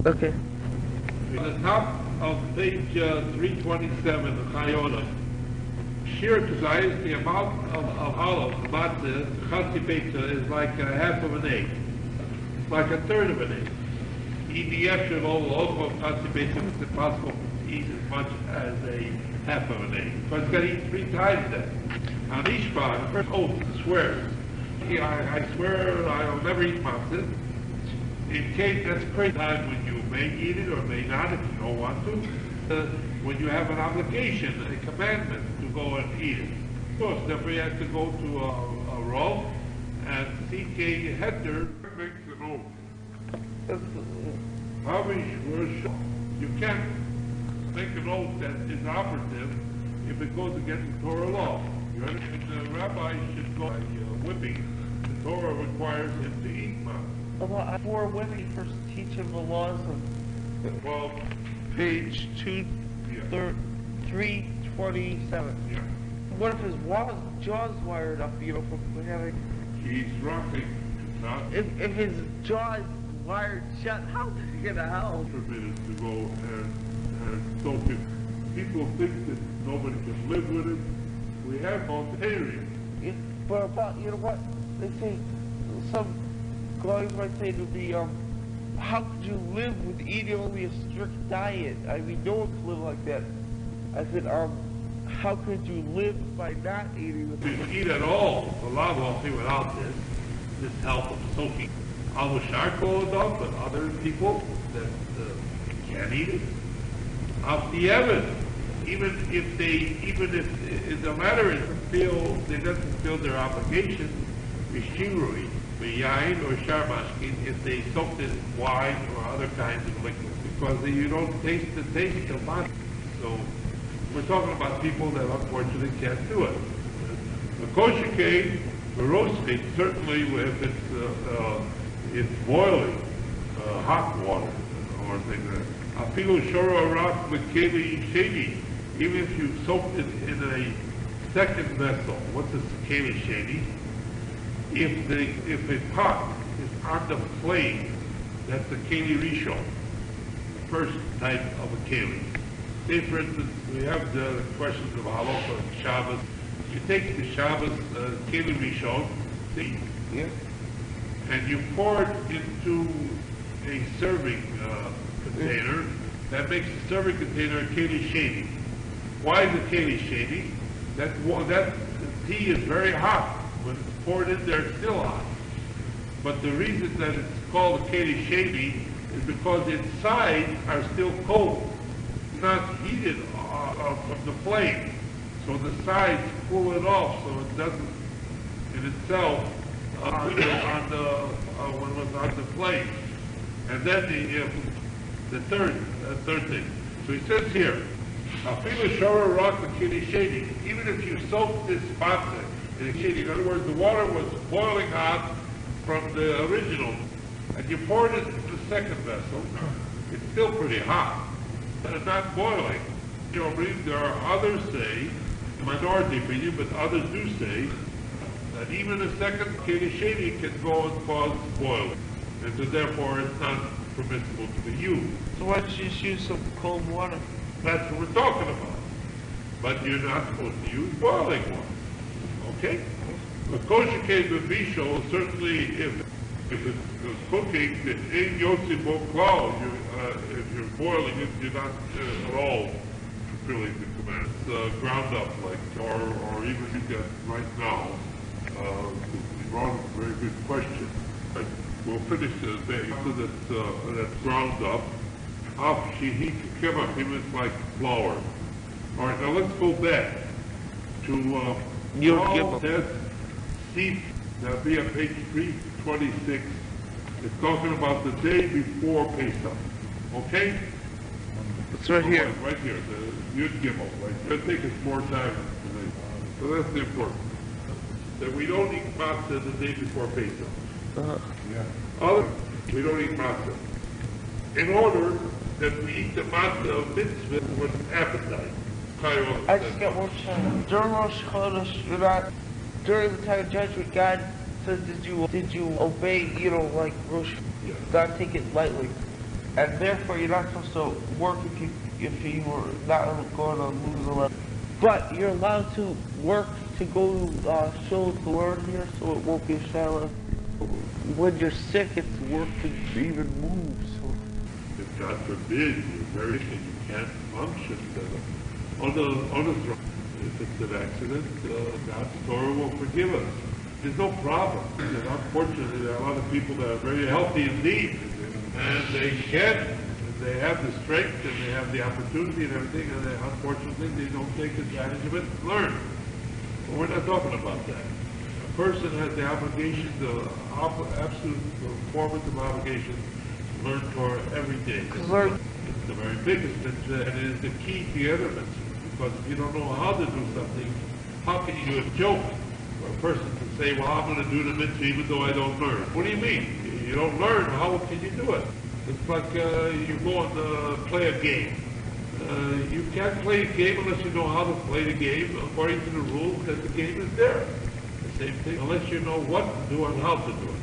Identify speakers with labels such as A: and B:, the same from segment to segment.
A: Okay.
B: On the top of page 327, the Chayona, Shir Kazayas, the amount of olives, matzah, Chatzi Beitza, is like a half of an egg. It's like a third of an egg. EDF should also of Chatzi Beitza, it's impossible to eat as much as a half of an egg. So it's got to eat 3 times that. On Ishba, the first oath swears, I swear I'll never eat matzah. In case that's crazy time when you may eat it or may not if you don't want to. When you have an obligation, a commandment to go and eat it. Of course, therefore you have to go to a row and seek a heter, makes an oath. You can't make an oath that is operative if it goes against the Torah law. The rabbi should go by whipping. The Torah requires him to eat matzah.
A: For women, first teach him the laws of,
B: well,
A: page 327.
B: Yeah.
A: What if his jaw's wired up, from having...
B: He's rocking.
A: If his jaw is wired shut, how does he get a house?
B: Forbidden to go and so people think that nobody can live with him. We have Altarian.
A: But about, what? They say, some guys might say to be, how could you live with eating only a strict diet? I mean, no one can live like that. I said, how could you live by not eating?
B: If you eat at all, a lot of all without this help of soaking al charcoal enough, but other people that can't eat it. Of the evidence, even if the matter is they doesn't feel their obligation, Mishirui, Yain or Sharmashkin, if they soaked it in wine or other kinds of liquids, because you don't taste the taste of matzah. So we're talking about people that unfortunately can't do it. The kosher cake, the roast cake, certainly if it's boiling, hot water or things like that. Afilu shoro rock with keli sheni, even if you soaked it in a second vessel. What's a keli sheni? If a pot is on the flame, that's a keli rishon, the first type of a keli. Say, for instance, we have the questions of halacha and Shabbos. You take the Shabbos keli rishon, and you pour it into a serving container. That makes the serving container a keli sheni. Why is it keli sheni? That tea is very hot. When it's poured in there, it's still hot. But the reason that it's called a keli sheni is because its sides are still cold. It's not heated from the flame. So the sides cool it off so it doesn't, in itself, when it was on the flame. And then the third thing. So he says here, Afilu shara rock the keli sheni. Even if you soak this matzah in a keli, in other words, the water was boiling hot from the original, and you poured it into the second vessel, it's still pretty hot. But it's not boiling. There are others say, the minority opinion, but others do say, that even a second keli sheni can go and cause boiling. And so therefore it's not permissible to be used.
A: So why don't you just use some cold water?
B: That's what we're talking about. But you're not supposed to use boiling water. Okay? The kosher case with Bisho, certainly if it's cooking, in Yossi Boklal, if you're boiling it, you're not at all fulfilling the command. It's ground up, or even you get right now. Ron, very good question. We'll finish the so that's ground up. Af shehi kemachim is like flour. All right, now let's go back to Paul says, see, that'll be on page 326. It's talking about the day before Pesach. Okay?
A: It's right here.
B: Right here, the Yud Gimel. Right? It's going to take us more time today. So that's the important. That we don't eat matzah the day before Pesach. We don't eat matzah. In order that we eat the matzah of mitzvah with appetite.
A: I just got one question. During Rosh Chodesh, you're not, during the time of judgment, God says, did you obey, like Rosh,
B: yeah.
A: God take it lightly. and therefore you're not supposed to work if you were not going to lose a lot. But you're allowed to work to go to show to learn here, so it won't be a shaila. When you're sick, it's work to even move. So
B: if God forbid you're very sick and you can't function, on the throne, if it's an accident, God's Torah will forgive us. There's no problem. And unfortunately, there are a lot of people that are very healthy indeed, and they they have the strength and they have the opportunity and everything, and unfortunately they don't take advantage of it and learn. But we're not talking about that. A person has the obligation, the absolute formative obligation to learn Torah every day. It's the very biggest mitzvah, and it is the key to the other mitzvah. Because if you don't know how to do something, how can you do a joke for a person to say, well, I'm going to do the mitzvah even though I don't learn? What do you mean? You don't learn, how can you do it? It's like you go and play a game. You can't play a game unless you know how to play the game according to the rules that the game is there. The same thing, unless you know what to do and how to do it.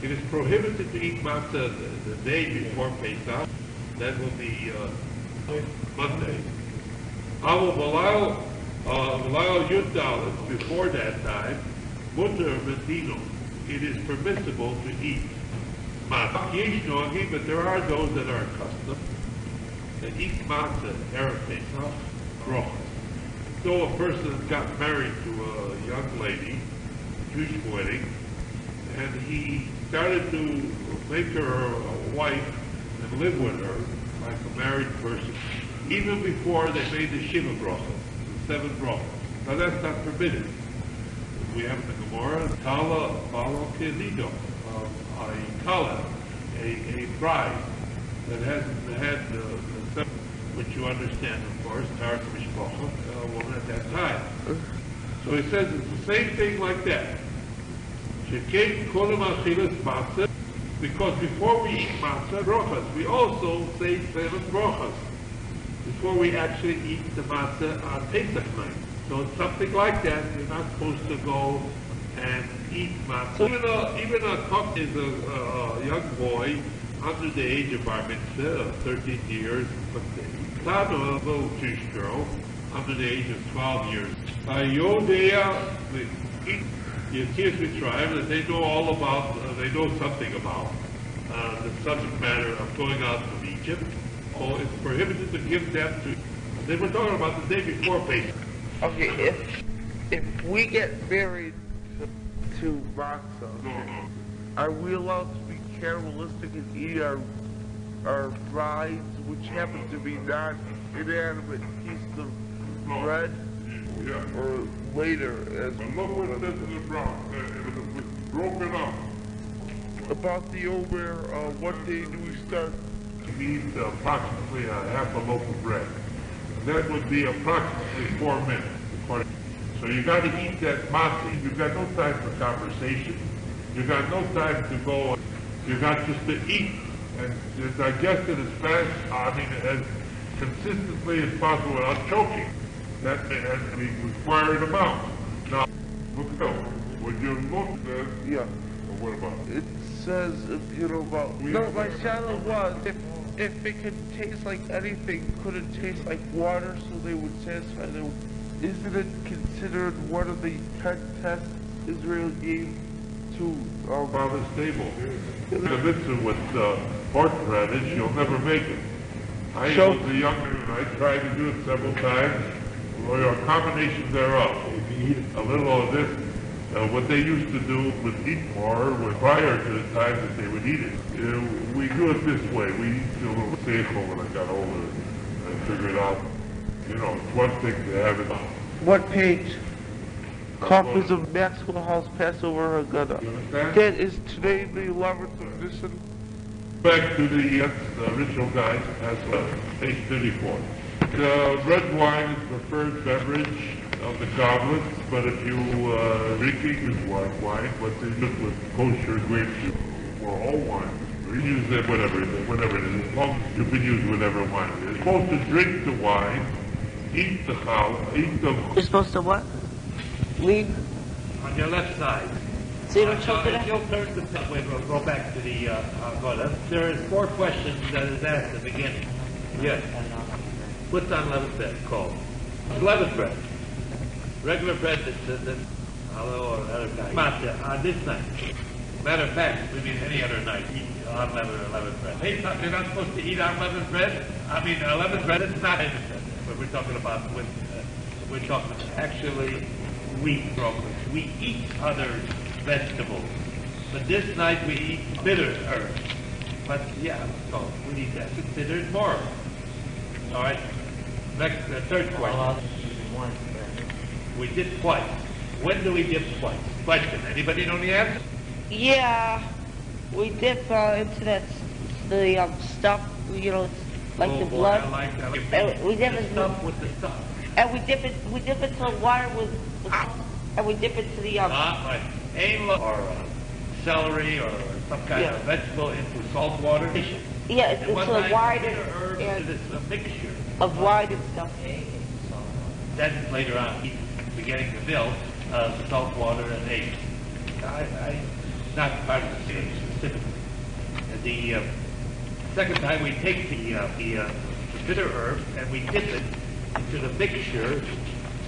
B: It is prohibited to eat matzah the day before Pesach. That will be Monday. Before that time, mutter medino. It is permissible to eat matzah. But there are those that are accustomed that eat matzah erev Pesach brochas. So a person got married to a young lady, Jewish wedding, and he started to make her a wife and live with her like a married person, even before they made the Shiva brachas, the 7 brachas. Now that's not permitted. We have in the Gemara, Kala Balo Kelido, a Kala, a bride that hasn't had the 7, which you understand, of course, Taras Mishpacha, a woman at that time. So he says it's the same thing like that. Because before we eat matzah brochas, we also say 7 brochas before we actually eat the matzah on Pesach night. So it's something like that. You're not supposed to go and eat matzah. Even a cook is a young boy under the age of bar mitzvah of 13 years, not a little Jewish girl under the age of 12 years. Yetzias Mitzrayim, that they know all about, they know something about the subject matter of going out from Egypt. Oh, it's prohibited to give them to. They were talking about the day before Pesach.
A: okay, if we get married to matzah, are we allowed to be cannibalistic and eat our brides, which happen to be non-inanimate pieces of bread?
B: Yeah.
A: Or later, as
B: but look what it says in the brown. It was broken up.
A: About the Omer, what day do we start?
B: You need approximately a half a loaf of bread. That would be approximately 4 minutes. So you got to eat that matzah. You've got no time for conversation. You've got no time to go. You got just to eat and to digest it as fast, as consistently as possible without choking. That has the required amount. Now, look at when you look at
A: yeah.
B: What about
A: it? says, about... No, my shadow was, if it could taste like anything, could it taste like water so they would satisfy them? Isn't it considered one of the 10 tests Israel gave to...
B: Father's table. The mitzvah with horseradish, you'll never make it. I was a younger and I tried to do it several times. Or a combination thereof. If you eat a little of this, what they used to do would eat more prior to the time that they would eat it. We do it this way. We used to do a little safer when I got older and figured out, it's one thing to have it.
A: What page? Copies of Maxwell House Passover Haggadah. That is today the 11th edition.
B: Back to the original guide, page 34. Red wine is the preferred beverage of the goblets, but if you drink English white wine, what they do with kosher grapes or all wine, you use it whatever it is, as long as you can use whatever wine it is. You're supposed to drink the wine, eat the challah, eat the...
A: You're supposed to what? Lean?
C: On your left side. So you don't choke it
D: If
C: out?
D: you'll turn the page, we'll go back to the Haggadah. There is 4 questions that is asked at the beginning. Yes. What's unleavened bread called? Leavened bread. Regular bread that's hello or other kind. Matcha, on this night. Matter of fact, we mean any other night, eat unleavened or leavened bread. Hey, you're not supposed to eat unleavened bread? I mean, leavened bread is not leavened bread. What we're talking about when we're talking actually wheat broccoli. We eat other vegetables, but this night we eat bitter herbs. But yeah, so we need that considered more. All right. Next, third question. We dip twice. When do we dip twice? Question. Anybody know the answer?
C: Yeah, we dip into that the stuff, you know, like
D: Oh,
C: the
D: boy,
C: blood.
D: I like that.
C: We dip
D: The
C: it,
D: stuff with the stuff.
C: and we dip it to water with and we dip it to the
D: Right. Or celery or some kind of vegetable into salt water.
C: yeah, it's
D: And one
C: a
D: night,
C: wine
D: bitter herbs,
C: and
D: it's a mixture.
C: of wine and stuff.
D: Then later on, beginning to milk, salt water and eggs. I not part of the series specifically. The second time we take the bitter herbs and we dip it into the mixture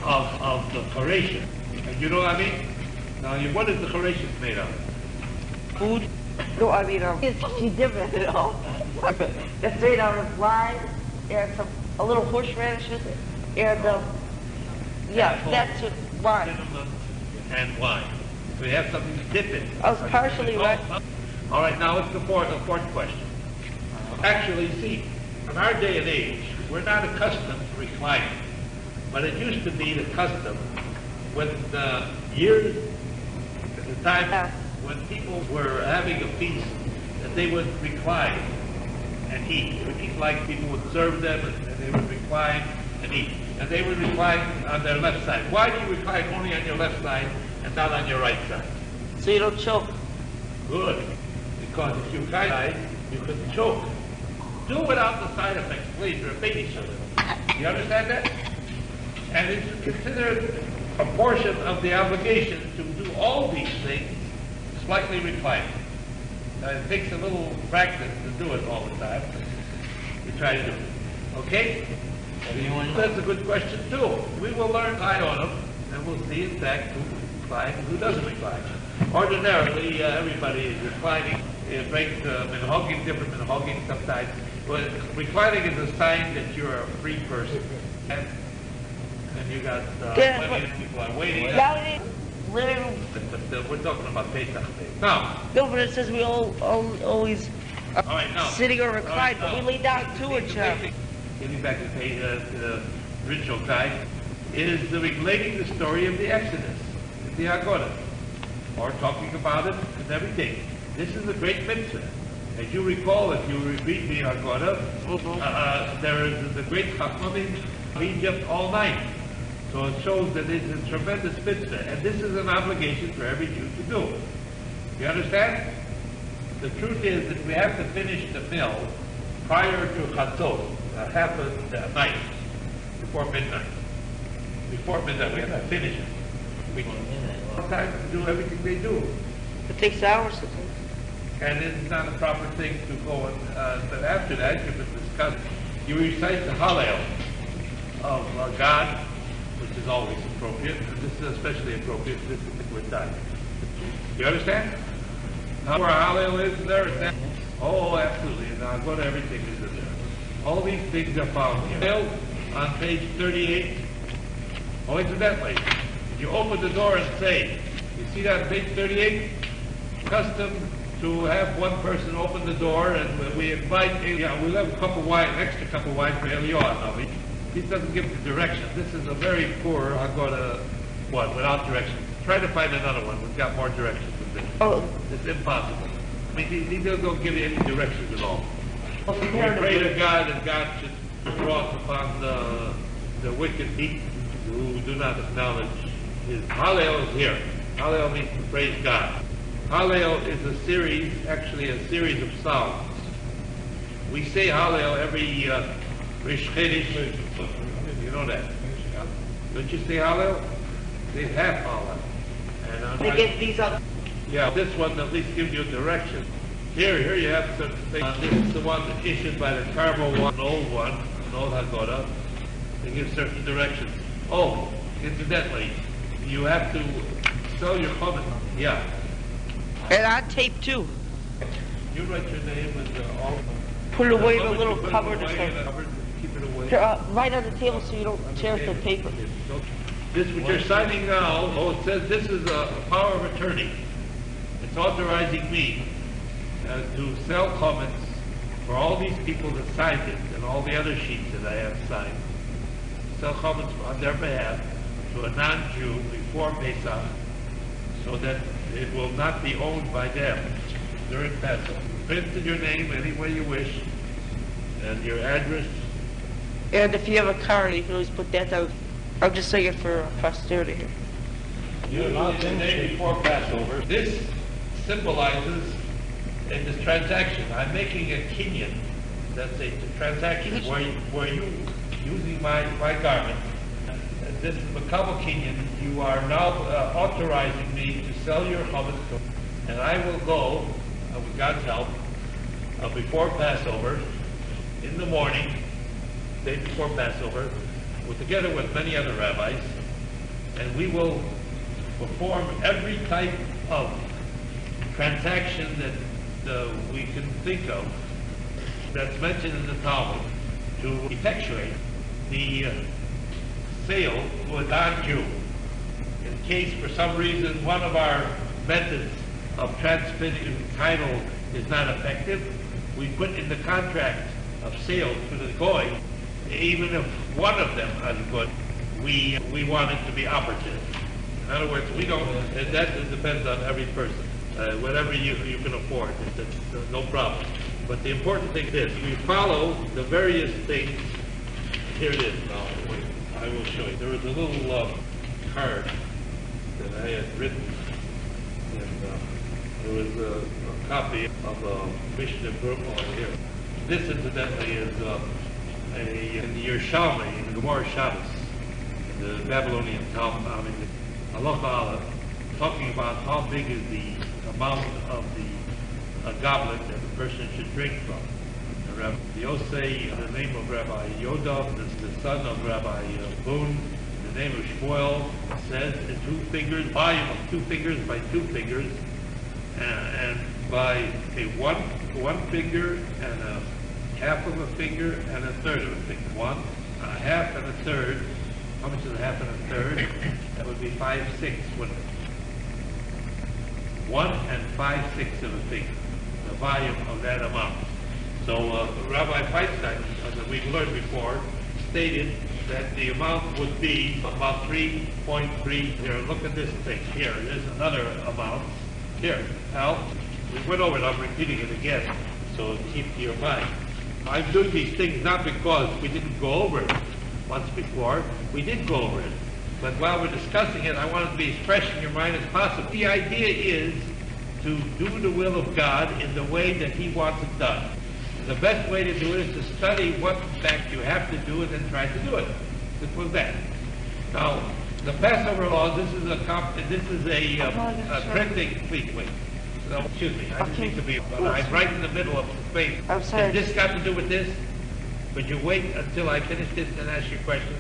D: of the choration. And you know what I mean? Now, what is the choration made of?
C: Food? No, I mean she's different at all. That's made out of wine and a little horseradishes and yeah, that's what wine.
D: Cinnamon and wine. So we have something to dip in.
C: I was partially right.
D: All right, now it's the fourth question. Actually, see, in our day and age, we're not accustomed to reclining. But it used to be the custom when years at the time when people were having a feast that they would recline and eat. It would eat like people would serve them and they would recline and eat. And they would recline on their left side. Why do you recline only on your left side and not on your right side?
C: So you don't choke.
D: Good. Because if you recline, you can choke. Do without the side effects, please. You're a baby children. You understand that? And it's considered a portion of the obligation to do all these things slightly reclining. Now, it takes a little practice to do it all the time. We try to do it. Okay? That's a good question, too. We will learn eye on them, and we'll see, in fact, who reclines and who doesn't recline. Ordinarily, everybody is reclining. It breaks different minhagim sometimes. But reclining is a sign that you're a free person. And you got plenty of people are waiting. But we're talking about Pesach Day. Now.
C: No, but it says we always
D: All right, now.
C: sitting or reclined, but we lay down to it, Chuck.
D: Getting back to the original guide, is relating the story of the Exodus, the Haggadah, or talking about it and everything. This is a great mitzvah. As you recall, if you read the Haggadah, there is the great Chachamim of Egypt all night. So it shows that it's a tremendous mitzvah, and this is an obligation for every Jew to do. You understand? The truth is that we have to finish the meal prior to Chatzot, half of the night, before midnight. Before midnight, we have to finish it. We have time to do everything they do.
C: It takes hours to do.
D: And it's not a proper thing to go and, but after that, you can discuss. You recite the Hallel of God, which is always appropriate, and this is especially appropriate at this particular time. You understand? Now where Hallel is there? Oh, absolutely. And I'll go to everything is in there. All these things are found here. Hallel on page 38. Oh, incidentally, you open the door and say, you see that on page 38? Custom to have one person open the door, and we invite, we'll have a cup of wine, an extra cup of wine for Eliyahu. He doesn't give the directions. This is a very poor Haggadah one, without directions. Try to find another one. We've got more directions than this.
C: Oh.
D: It's impossible. I mean, he don't give you any directions at all.
C: Well,
D: We pray to God that God should wrath upon the wicked people who do not acknowledge His. Hallel is here. Hallel means to praise God. Hallel is a series of psalms. We say Hallel every Rish Chedesh. You know that. Don't you say Hallel? They have Hallel. And
C: they get these up.
D: Yeah, this one at least gives you a direction. Here you have certain things. This is the one issued by the Carmel one, an old Haggadah. They give certain directions. Oh, incidentally, you have to sell your chametz. Yeah.
C: And on tape too.
D: You write your name and all.
C: Put it away in a
D: How much
C: little
D: you put it
C: cupboard or
D: away in a
C: something.
D: cupboard, keep it away.
C: Right on the table so you don't tear up the paper.
D: This, what you're signing now, it says this is a power of attorney. It's authorizing me to sell chametz for all these people that signed it and all the other sheets that I have signed. Sell chametz on their behalf to a non-Jew before Pesach, so that it will not be owned by them during Pesach. Print your name any way you wish, and your address.
C: And if you have a card, you can always put that down. I'm just saying it for posterity here.
D: You know, the day before Passover. This symbolizes in this transaction. I'm making a kinyan. That's a transaction where you using my garment. This is Makabel kinyan. You are now authorizing me to sell your chametz, and I will go with God's help before Passover in the morning, day before Passover, together with many other rabbis, and we will perform every type of transaction that we can think of that's mentioned in the Talmud to effectuate the sale to a non-Jew. In case for some reason one of our methods of transmitting title is not effective, we put in the contract of sale to the goy, even if one of them is good, we want it to be operative. In other words, we don't, and that depends on every person. Whatever you can afford, it's no problem. But the important thing is, we follow the various things. Here it is now. I will show you. There was a little card that I had written, and there was a copy of Mishnah Brooklyn here. This, incidentally, is in the Yerushalmi, in the Gemara Shabbos, the Babylonian Talmud, I mean, the Halacha Aleph, talking about how big is the amount of the goblet that a person should drink from. The Yosei, the name of Rabbi Yodav, the son of Rabbi Boone, the name of Shmuel, says in 2 fingers, volume of 2 fingers by 2 fingers, and by a one finger and a half of a finger and a third of a finger. One, a half and a third. How much is a half and a third? That would be 5/6, wouldn't it? 1 5/6 of a finger, the volume of that amount. So Rabbi Feinstein, as we've learned before, stated that the amount would be about 3.3. Here, look at this thing. Here, there's another amount. Here, Al, we went over it. I'm repeating it again, so keep to your mind. I'm doing these things not because we didn't go over it once before. We did go over it. But while we're discussing it, I want it to be as fresh in your mind as possible. The idea is to do the will of God in the way that He wants it done. The best way to do it is to study what, in fact, you have to do and then try to do it. Simple as that. Now, the Passover laws, this is a printing, please wait. No, excuse me, I didn't mean to be, but I'm right in the middle of the space.
C: I'm sorry.
D: Has this got to do with this? Could you wait until I finish this and ask your question?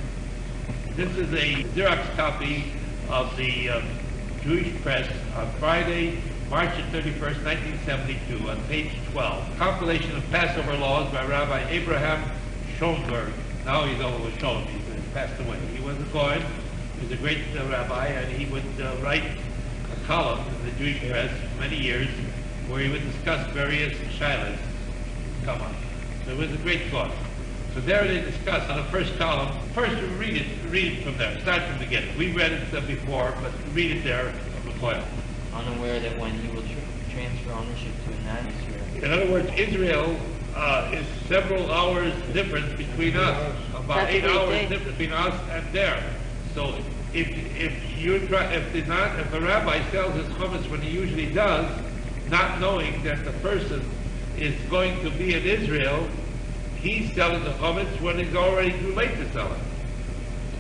D: This is a Xerox copy of the Jewish Press on Friday, March 31st, 1972, on page 12. Compilation of Passover laws by Rabbi Abraham Schoenberg. Now he's over with Schoen, he's passed away. He was a Goy, he was a great rabbi, and he would write a column in the Jewish Press for many years where he would discuss various shilas. Come on. So it was a great thought. So there they discuss on the first column. First, we read it from there. Start from the beginning. We read it before, but read it there from the Koil.
E: Unaware that when he will transfer ownership to a non-Israel.
D: In other words, Israel is several hours difference between us, about 8 hours difference between us and there. So if a rabbi sells his chametz when he usually does, not knowing that the person is going to be in Israel, he's selling the chametz when it's already too late to sell it.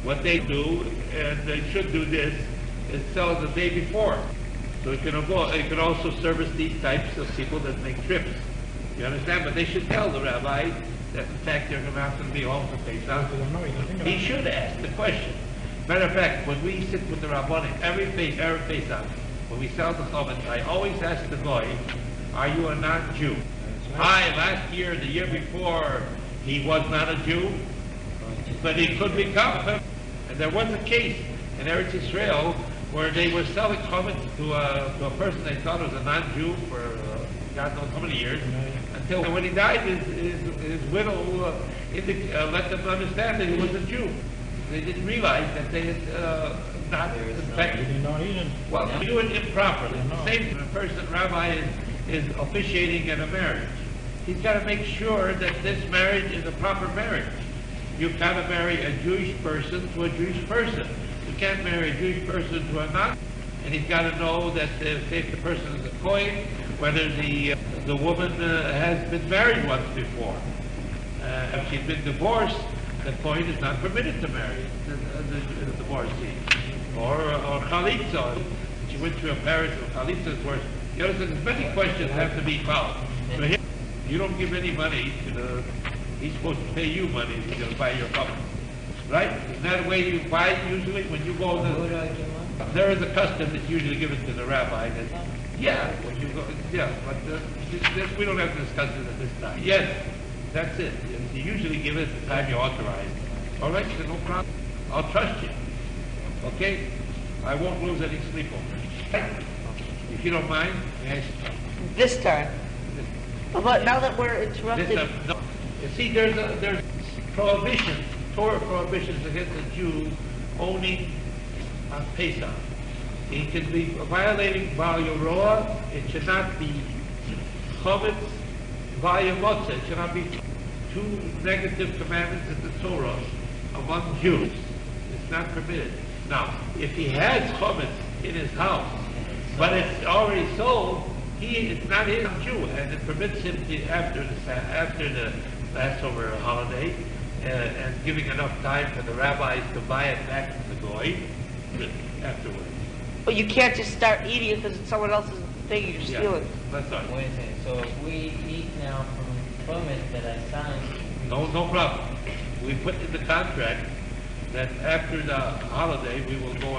D: What they do, and they should do this, is sell it the day before. So it can also service these types of people that make trips. You understand? But they should tell the rabbi that in fact they're not going to be home for Pesach. He should ask the question. Matter of fact, when we sit with the Rabbanim, every Pesach, when we sell the chametz, I always ask the goy, are you a non-Jew? Last year, the year before, he was not a Jew, but he could become. And there was a case in Eretz Israel where they were selling chametz to a person they thought was a non-Jew for God knows how many years, until when he died, his widow let them understand that he was a Jew. They didn't realize that they had not infected. Well, they do it improperly. The same person, rabbi, is officiating in a marriage. He's got to make sure that this marriage is a proper marriage. You cannot marry a Jewish person to a Jewish person. You can't marry a Jewish person to a non. And he's got to know that if the person is a kohen, whether the woman has been married once before. If she's been divorced, the kohen is not permitted to marry the divorcee. Or chalitza. She went through a marriage of chalitza. You understand, there's many questions have to be followed. So here, you don't give any money to he's supposed to pay you money if he's going to buy your cup. Right? Isn't that the way you buy it usually when you go to there is a custom that's usually given to the rabbi that, when you go, but we don't have to discuss it at this time. Yes, that's it. You usually give it the time you authorize. All right, so no problem. I'll trust you. Okay? I won't lose any sleep over it. If you don't mind, yes.
C: This time. But now that we're interrupted.
D: No. You see, there's prohibitions, Torah prohibitions against a Jew owning on Pesach. He can be violating Val Yoroah. It should not be Chometz, Val Yomotza. It should not be two negative commandments in the Torah among Jews. It's not permitted. Now, if he has Chometz in his house, but it's already sold, it's not his Jew, and it permits him to, after the Passover holiday, and giving enough time for the rabbis to buy it back from the goy afterwards.
C: But you can't just start eating it because it's someone else's thing you're stealing.
D: That's right.
E: Wait a second. So if we eat now from it that I signed,
D: no problem. We put in the contract that after the holiday we will go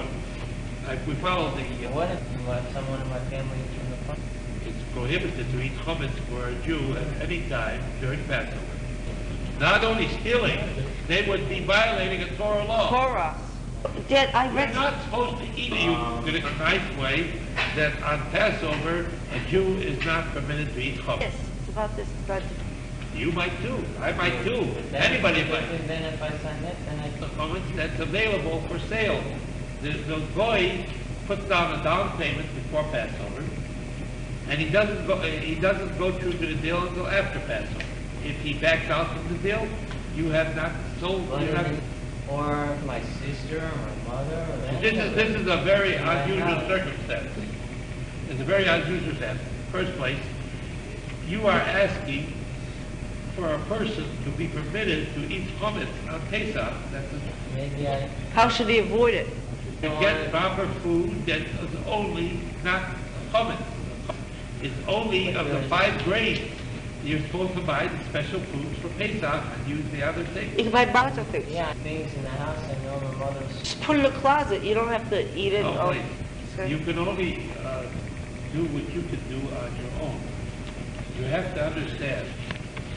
D: and we follow the.
E: What if someone in my family eats from the front?
D: It's prohibited to eat chametz for a Jew at any time during Passover. Not only stealing, they would be violating a Torah law.
C: Torah. Dad, I read.
D: You're not supposed to eat it in a nice way that on Passover a Jew is not permitted to eat chametz.
C: Yes, it's about this.
D: You might too. I might too. Anybody might.
E: And then if I sign that, then I
D: The chametz that's available for sale. The goy puts down a down payment before Passover, and he doesn't go through the deal until after Passover. If he backs out from the deal, you have not sold.
E: Or my sister or my mother or anything.
D: This is a very unusual circumstance. It's a very unusual circumstance. First place, you are asking for a person to be permitted to eat chametz on Pesach.
C: How should he avoid it?
D: To get proper food that is only not chametz. It's only of the 5 grains. You're supposed to buy the special foods for Pesach and use the other things.
C: You can buy lots of things.
E: Yeah, things in the house I know my mother's.
C: Just put it in the closet. You don't have to eat it.
D: No, please. You can only do what you can do on your own. You have to understand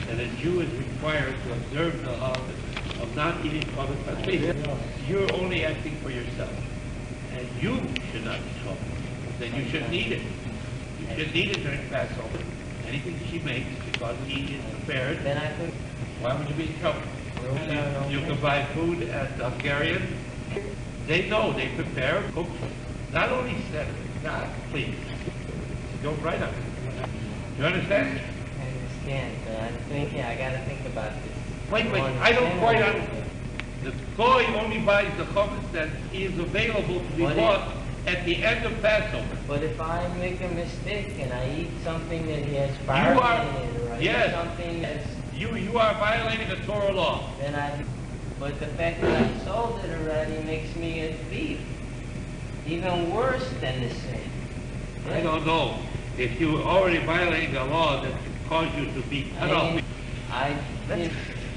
D: that a Jew is required to observe the holiday of not eating chametz on Pesach. You're only acting for yourself. And you should not eat chametz. Then you shouldn't eat it. You shouldn't eat it during Passover. Anything she makes, because he is prepared,
E: Then I could.
D: why would you be in trouble? You can buy food at the Hungarian. They know, they prepare, cook. Not only said, God, please, don't write on it. You understand?
E: I understand, but I'm thinking, I gotta think about this.
D: Wait, I don't quite understand. The goy only buys the chametz that is available to be bought at the end of Passover.
E: But if I make a mistake and I eat something that he has fire in it, or I eat something that's...
D: You are violating a Torah law.
E: But the fact that I sold it already makes me a thief. Even worse than the sin.
D: I don't know. If you already violating the law that caused you to be cut off,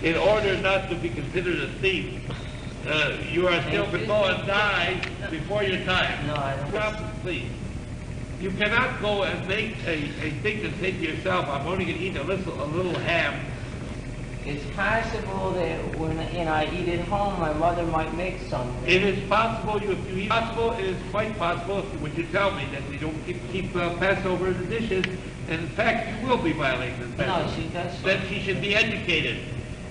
D: in order not to be considered a thief, you are still to go and die before your time.
E: No, I don't.
D: Stop, please. You cannot go and make a thing and say to yourself, I'm only going to eat a little ham.
E: It's possible that when I eat at home, my mother might make something.
D: It is possible, if you eat possible, it is quite possible, would you tell me, that you don't keep Passover in the dishes, and in fact, you will be violating the Passover.
E: No, she does.
D: Then she should be educated.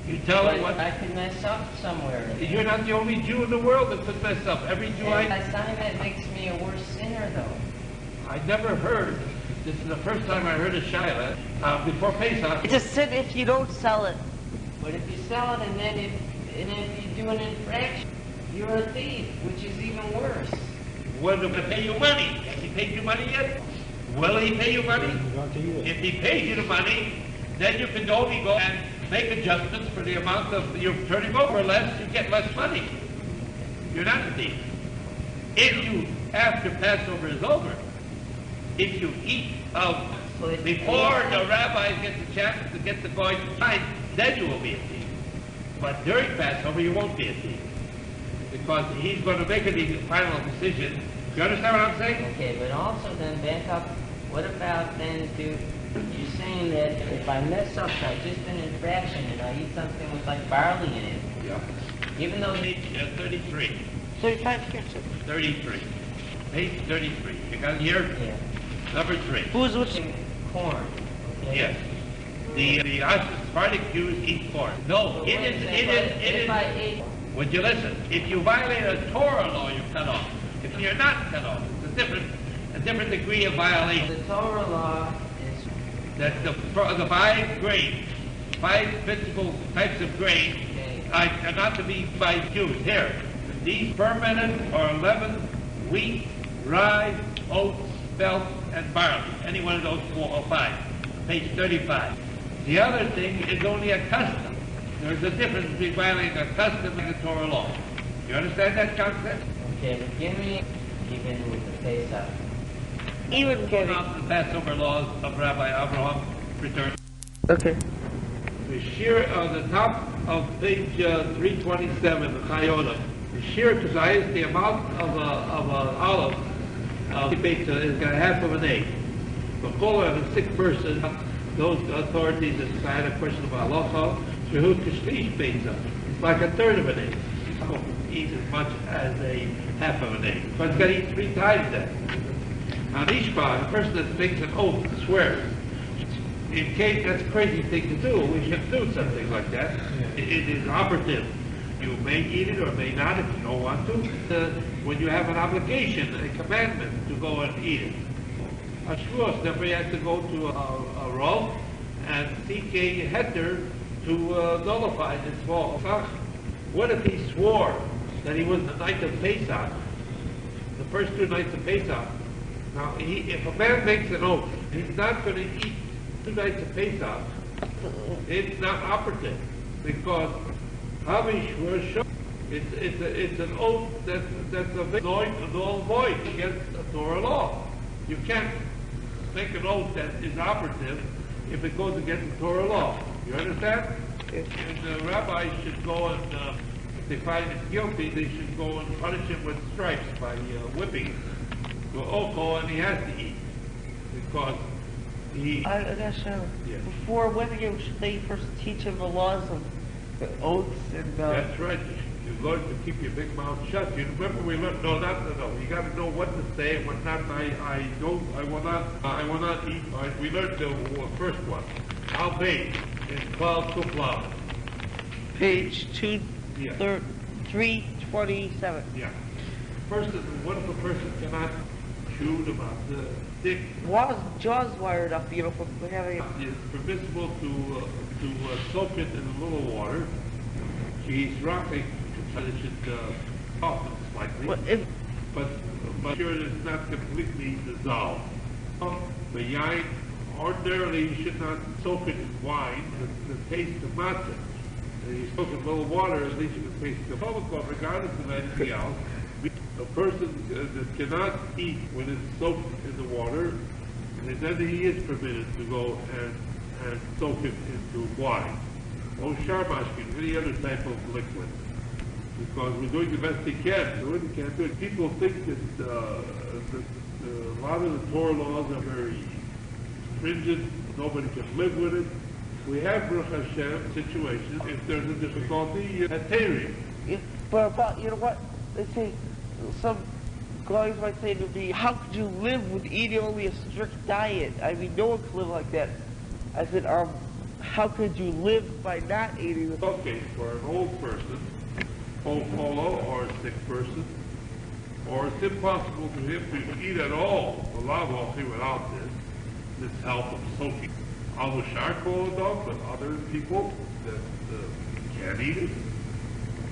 D: You tell her what...
E: I could mess up somewhere.
D: You're not the only Jew in the world that could mess up. Every Jew
E: that makes me a worse sinner, though.
D: I never heard, this is the first time I heard of Shiloh, before Pesach.
C: It's a sin if you don't sell it.
E: But if you sell it and then if you do an infraction, you're a thief, which is even worse.
D: Well, they're going to pay you money. Has he paid you money yet? Will he pay you money? If he pays you the money, then you can only go and make adjustments for the amount of you're turning over less, you get less money. You're not a thief. If you, after Passover is over, if you eat before the rabbis get the chance to get the goy to sign, then you will be a thief. But during Passover, you won't be a thief. Because he's going to make a final decision. You understand what I'm saying?
E: Okay, but also then back up, what about then you're saying that if I mess up by just an infraction and I eat something with like barley in it,
D: Yeah.
E: even though...
D: Page 33.
C: 35 years.
D: 33. Page 33. You got it here?
E: Yeah.
D: Number 3.
C: Who's which?
E: Corn. Okay?
D: Yes. The Sephardic Jews eat corn. No, it is,
E: If I ate...
D: would you listen? If you violate a Torah law, you're cut off. If you're not cut off, it's a different degree of violation.
E: The Torah law is...
D: That the 5 grains, 5 principal types of grain are not to be by Jews. Here, these fermented or leavened wheat, rye, oats, spelt, and barley. Any one of those 4 or 5. Page 35. The other thing is only a custom. There's a difference between violating a custom and the Torah law. You understand that concept?
E: Okay, but give me even with the Pesach.
C: Even
D: Going
C: getting.
D: on to the Passover laws of Rabbi Abraham return.
C: Okay.
D: The shear on the top of page 327, the Chayona. The shear kazayis, the amount of an olive, is got half of an egg. The color of a sick person, those authorities that decide a question about halacha, shehu kishlish beitza. It's like a third of an egg. You don't eat as much as a half of an egg. But it's got to eat 3 times that. Now, Ishba, the person that makes an oath, swears, in case that's a crazy thing to do, we should do something like that. It is operative. You may eat it or may not if you don't want to. When you have an obligation, a commandment to go and eat it. A shvuos, therefore you have to go to a rov and seek a heter to nullify this law. What if he swore that he was the night of Pesach, the first 2 nights of Pesach? Now, if a man makes an oath, he's not going to eat 2 nights of Pesach. It's not operative because it's an oath that's a null void against the Torah law. You can't make an oath that is operative if it goes against the Torah law. You understand? And the rabbis should go and, if they find him guilty, they should go and punish him with stripes by whipping him to oko, and he has to eat because he.
C: I gotta show.
D: Yeah.
C: Before whipping should they first teach him the laws of the oaths and?
D: That's right. You learn to keep your big mouth shut. You remember we learned? No. You got to know what to say and what not. I will not eat. We learned the first one. I'll bake in 12 kufla.
C: Page 327.
D: Yeah. What if a person cannot chew about the stick?
C: Jaws wired up, you know, from having.
D: It's permissible to soak it in a little water. She's rocking so it should soften slightly. But sure it's not completely dissolved. The yain, ordinarily you should not soak it in wine, the taste of matzah. You soak it in a little water, at least you can taste the public, regardless of anything else.
B: a person that cannot eat when it's soaked in the water, and then he is permitted to go and soak it into wine. Or sharmashkin, any other type of liquid. Because we're doing the best we can do it, we can't do it. People think that a lot of the Torah laws are very stringent, nobody can live with it. We have, Baruch Hashem, situations, if there's a difficulty, at Teirim.
A: Yeah, but about, you know what, they say, some guys might say to me, how could you live with eating only a strict diet? I mean, no one can live like that. I said, how could you live by not eating?
B: Okay, for an old person, old polo, or a sick person, or it's impossible to him to eat at all, a lot without this help of soaking. Other charcoal dog, but other people that can't eat it.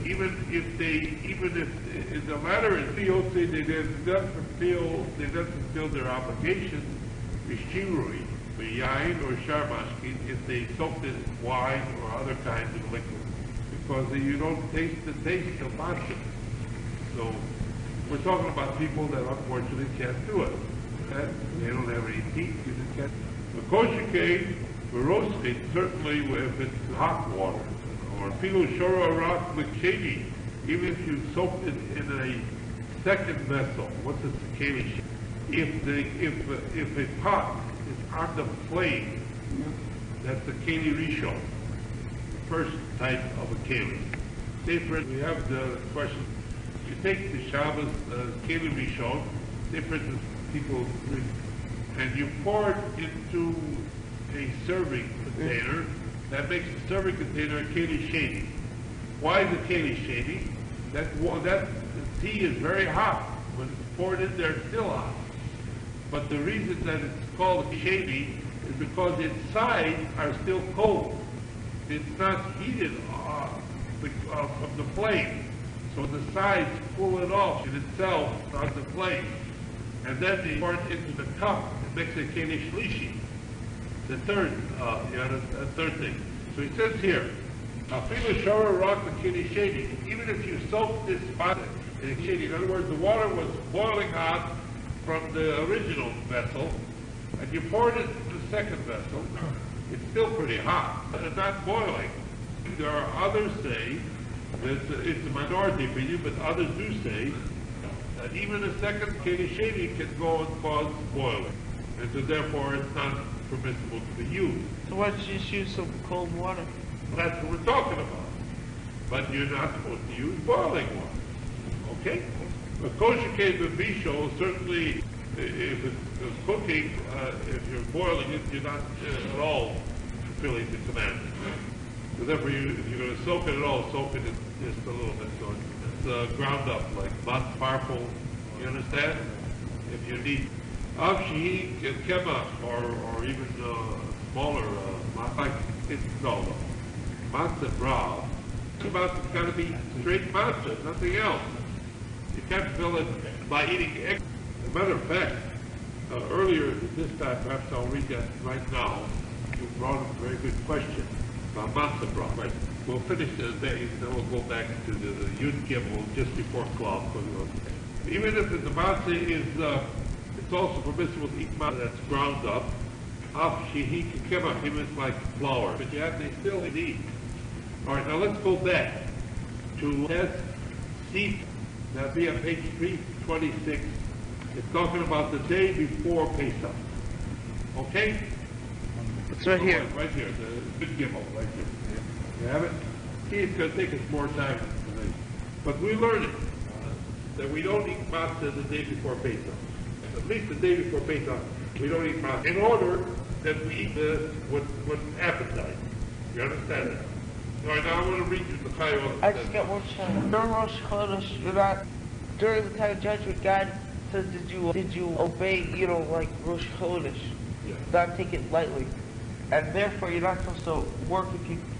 B: Even if the matter is field, they didn't fulfill their obligation, b'shirui, b'yayin or sharmashkin, if they soaked it in wine or other kinds of liquid, because you don't taste the taste of matzah. So we're talking about people that unfortunately can't do it. Okay? They don't have any teeth, you just can't. The kosher cake, the roasting, certainly if it's hot water, or pilu shora rock mekeli, even if you soak it in a second vessel. What's a keli? If a pot is on the flame, that's a keli rishon, the first type of a keli. Say for instance, we have the question, you take the Shabbos keli rishon, different people drink, and you pour it into a serving container. That makes the serving container a keli sheni. Why is it keli sheni? That tea is very hot. When it's poured in there, it's still hot. But the reason that it's called sheni is because its sides are still cold. It's not heated from the flame. So the sides pull it off in itself on the flame. And then they pour it into the cup. It makes a keli shlishi. The third thing. So he says here, "Afilu shara rock the keli sheni." Even if you soak this pot in a sheni, in other words, the water was boiling hot from the original vessel, and you poured it into the second vessel, it's still pretty hot, but it's not boiling. There are others say that it's a minority opinion, but others do say that even a second keli sheni can go and cause boiling, and so therefore it's not permissible to be used.
A: So why don't you just use some cold water?
B: That's what we're talking about. But you're not supposed to use boiling water. Okay? A kosher case of bisho, certainly if it's cooking, if you're boiling it, you're not at all fulfilling the commandment. So therefore, if you're going to soak it at all, soak it just a little bit. So it's ground up, like matz parfel. You understand? If you need avshi kemach or even smaller like matzah bra. Matzah's got to be straight matzah, nothing else. You can't fill it by eating eggs. As a matter of fact, earlier this time, perhaps I'll read that right now. You brought up a very good question about matzah bra. Right. We'll finish the day, then we'll go back to the Yud Gimel just before Klav. Even if the matzah is, it's also permissible to eat matzah that's ground up. Avshi kemach, even like flour, but they still eat. All right, now let's go back to test C. That'll be on page 326. It's talking about the day before Pesach. Okay?
A: It's right here.
B: Right here, the big gimel, right here. You have it? See, it's going to take us more time tonight. But we learned it, that we don't eat matzah the day before Pesach. At least the day before Pesach, we don't eat matzah. In order that we eat with appetite. You understand that? All right, now I want to read you the Chayot.
A: I just got one shot. During Rosh Chodesh, you're not, during the time of judgment, God says, did you obey, like Rosh Chodesh?
B: Yeah.
A: Not take it lightly. And therefore, you're not supposed to work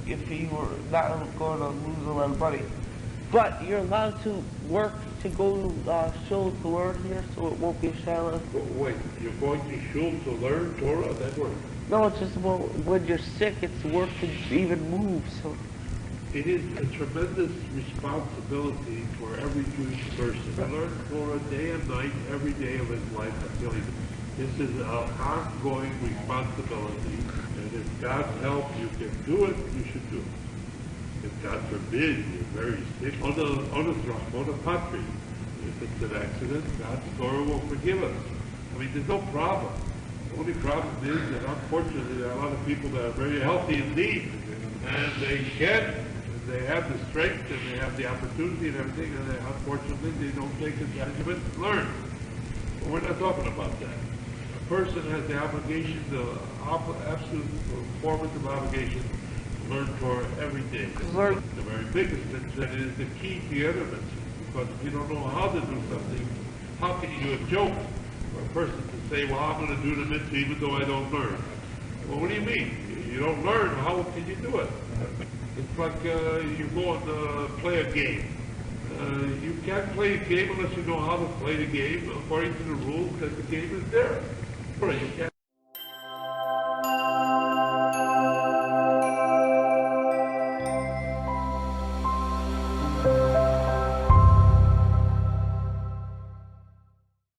A: if you were not going to lose a lot of money. But you're allowed to work to go to shul to learn here, so it won't be a shaila.
B: Wait, you're going to shul to learn Torah? That works.
A: No, it's just when you're sick, it's work to even move. So
B: It is a tremendous responsibility for every Jewish person to learn Torah day and night, every day of his life. I'm telling you, this is an ongoing responsibility, and if God helps you can do it, you should do it. If God forbid you're very sick, on the patri, if it's an accident, God's Torah will forgive us. I mean, there's no problem. The only problem is that unfortunately there are a lot of people that are very healthy indeed, and they have the strength and they have the opportunity and everything, and unfortunately they don't take advantage of it and learn. But we're not talking about that. A person has the obligation, the absolute formative obligation to learn Torah every day. The very biggest mitzvah is the key to the other mitzvah, because if you don't know how to do something, how can you do a joke for a person to say, well, I'm going to do the mitzvah even though I don't learn? Well, what do you mean? You don't learn, how can you do it? It's like you go and play a game. You can't play a game unless you know how to play the game according to the rules that the game is there. You can't